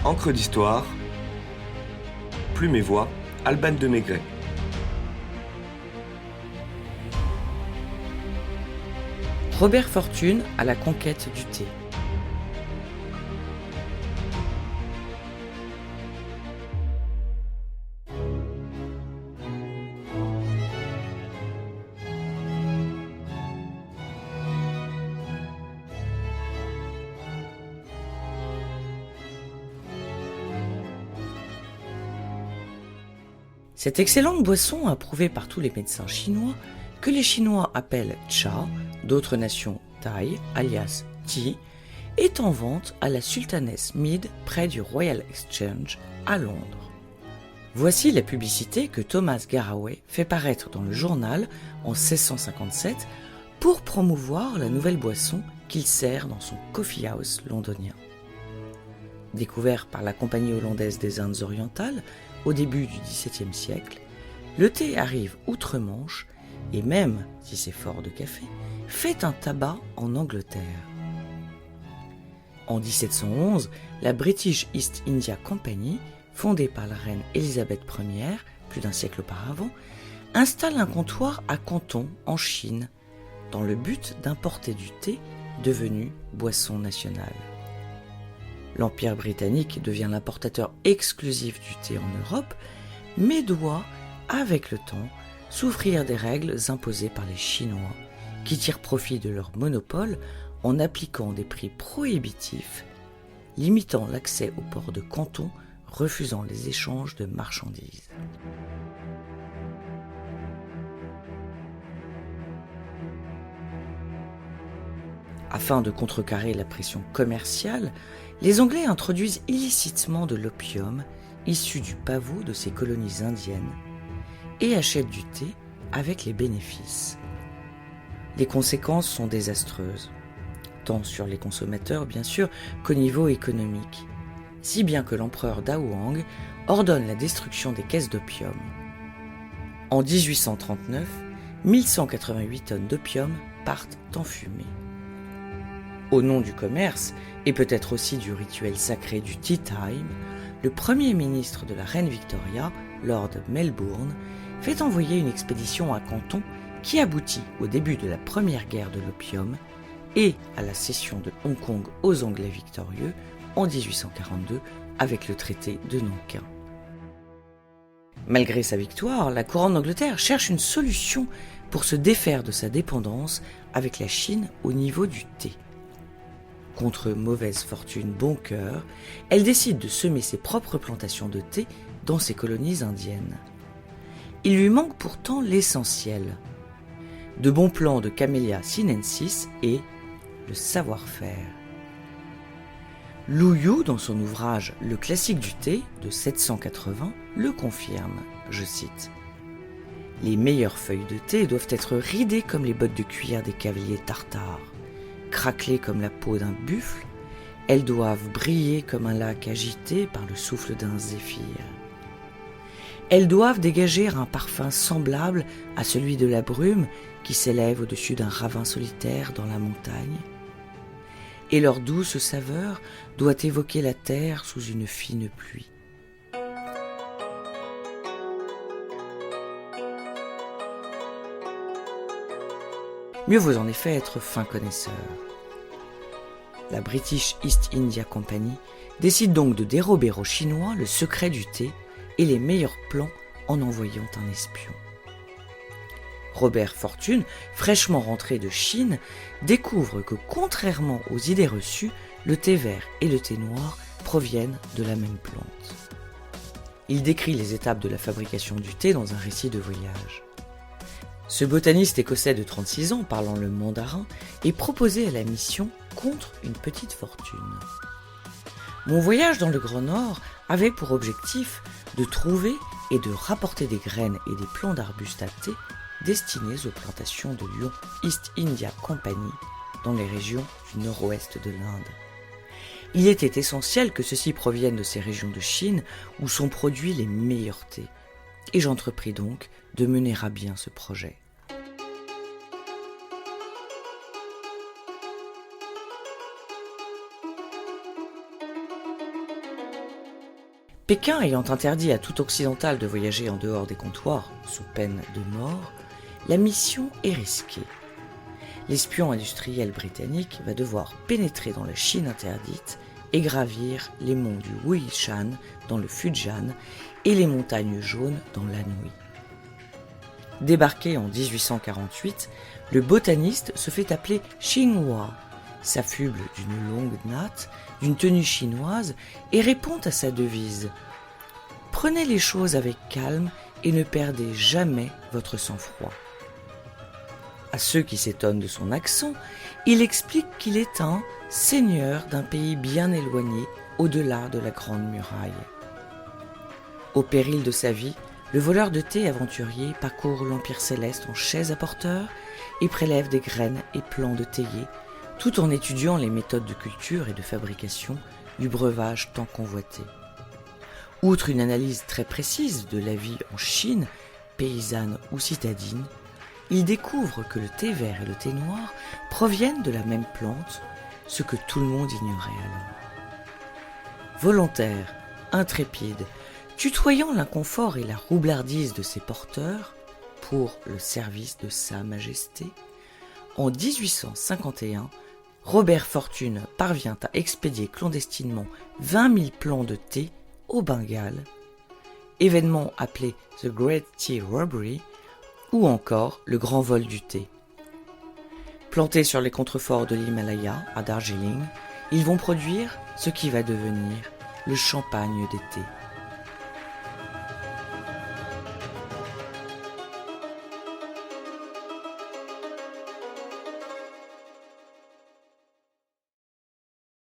Encre d'histoire, Plume et Voix, Alban de Maigret. Robert Fortune à la conquête du thé. Cette excellente boisson, approuvée par tous les médecins chinois, que les Chinois appellent cha, d'autres nations Thai, alias Tea, est en vente à la Sultaness Mead près du Royal Exchange à Londres. Voici la publicité que Thomas Garraway fait paraître dans le journal en 1657 pour promouvoir la nouvelle boisson qu'il sert dans son coffee house londonien. Découvert par la Compagnie hollandaise des Indes orientales au début du XVIIe siècle, le thé arrive outre-Manche et même, si c'est fort de café, fait un tabac en Angleterre. En 1711, la British East India Company, fondée par la reine Élisabeth Ier, plus d'un siècle auparavant, installe un comptoir à Canton, en Chine, dans le but d'importer du thé devenu boisson nationale. L'Empire britannique devient l'importateur exclusif du thé en Europe, mais doit, avec le temps, souffrir des règles imposées par les Chinois, qui tirent profit de leur monopole en appliquant des prix prohibitifs, limitant l'accès au port de Canton, refusant les échanges de marchandises. Afin de contrecarrer la pression commerciale, les Anglais introduisent illicitement de l'opium issu du pavot de ces colonies indiennes et achètent du thé avec les bénéfices. Les conséquences sont désastreuses, tant sur les consommateurs bien sûr qu'au niveau économique, si bien que l'empereur Daohuang ordonne la destruction des caisses d'opium. En 1839, 1188 tonnes d'opium partent en fumée. Au nom du commerce, et peut-être aussi du rituel sacré du Tea Time, le premier ministre de la reine Victoria, Lord Melbourne, fait envoyer une expédition à Canton qui aboutit au début de la première guerre de l'opium et à la cession de Hong Kong aux Anglais victorieux en 1842 avec le traité de Nankin. Malgré sa victoire, la couronne d'Angleterre cherche une solution pour se défaire de sa dépendance avec la Chine au niveau du thé. Contre mauvaise fortune bon cœur, elle décide de semer ses propres plantations de thé dans ses colonies indiennes. Il lui manque pourtant l'essentiel. De bons plants de Camellia sinensis et le savoir-faire. Lu Yu, dans son ouvrage « Le classique du thé » de 780, le confirme, je cite. « Les meilleures feuilles de thé doivent être ridées comme les bottes de cuir des cavaliers tartares. Craquelées comme la peau d'un buffle, elles doivent briller comme un lac agité par le souffle d'un zéphyr. Elles doivent dégager un parfum semblable à celui de la brume qui s'élève au-dessus d'un ravin solitaire dans la montagne. Et leur douce saveur doit évoquer la terre sous une fine pluie. Mieux vaut en effet être fin connaisseur. La British East India Company décide donc de dérober aux Chinois le secret du thé et les meilleurs plans en envoyant un espion. Robert Fortune, fraîchement rentré de Chine, découvre que contrairement aux idées reçues, le thé vert et le thé noir proviennent de la même plante. Il décrit les étapes de la fabrication du thé dans un récit de voyage. Ce botaniste écossais de 36 ans, parlant le mandarin, est proposé à la mission contre une petite fortune. Mon voyage dans le Grand Nord avait pour objectif de trouver et de rapporter des graines et des plants d'arbustes à thé destinés aux plantations de Lyon East India Company dans les régions du nord-ouest de l'Inde. Il était essentiel que ceux-ci proviennent de ces régions de Chine où sont produits les meilleurs thés, et j'entrepris donc de mener à bien ce projet. Pékin ayant interdit à tout occidental de voyager en dehors des comptoirs, sous peine de mort, la mission est risquée. L'espion industriel britannique va devoir pénétrer dans la Chine interdite et gravir les monts du Wuishan dans le Fujian et les montagnes jaunes dans l'Anhui. Débarqué en 1848, le botaniste se fait appeler Xinhua, s'affuble d'une longue natte, d'une tenue chinoise et répond à sa devise « Prenez les choses avec calme et ne perdez jamais votre sang-froid ». À ceux qui s'étonnent de son accent, il explique qu'il est un seigneur d'un pays bien éloigné au-delà de la Grande Muraille. Au péril de sa vie, le voleur de thé aventurier parcourt l'Empire céleste en chaise à porteur et prélève des graines et plants de théier, tout en étudiant les méthodes de culture et de fabrication du breuvage tant convoité. Outre une analyse très précise de la vie en Chine, paysanne ou citadine, il découvre que le thé vert et le thé noir proviennent de la même plante, ce que tout le monde ignorait alors. Volontaire, intrépide, tutoyant l'inconfort et la roublardise de ses porteurs pour le service de Sa Majesté, en 1851, Robert Fortune parvient à expédier clandestinement 20 000 plants de thé au Bengale, événement appelé The Great Tea Robbery, ou encore le grand vol du thé. Plantés sur les contreforts de l'Himalaya, à Darjeeling, ils vont produire ce qui va devenir le champagne d'été.